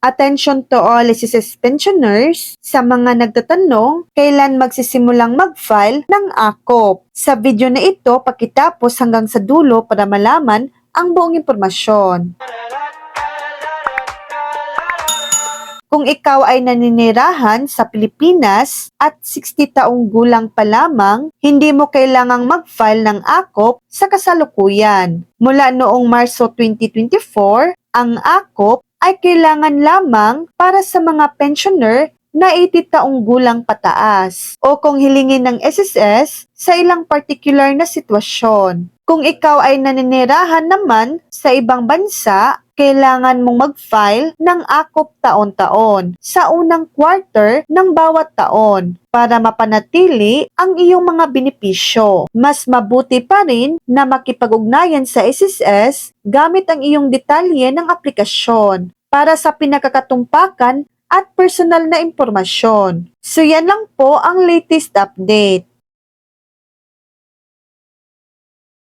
Attention to all SSS pensioners, sa mga nagtatanong kailan magsisimulang mag-file ng AKOP. Sa video na ito, pakitapos hanggang sa dulo para malaman ang buong impormasyon. Kung ikaw ay naninirahan sa Pilipinas at 60 taong gulang pa lamang, hindi mo kailangang mag-file ng AKOP sa kasalukuyan. Mula noong Marso 2024, ang AKOP ay kailangan lamang para sa mga pensioner na 80 taong gulang pataas o kung hilingin ng SSS sa ilang particular na sitwasyon. Kung ikaw ay naninirahan naman sa ibang bansa, kailangan mong mag-file ng AKOP taon-taon sa unang quarter ng bawat taon para mapanatili ang iyong mga benepisyo. Mas mabuti pa rin na makipag-ugnayan sa SSS gamit ang iyong detalye ng aplikasyon para sa pinakakatumpakan at personal na impormasyon. So yan lang po ang latest update.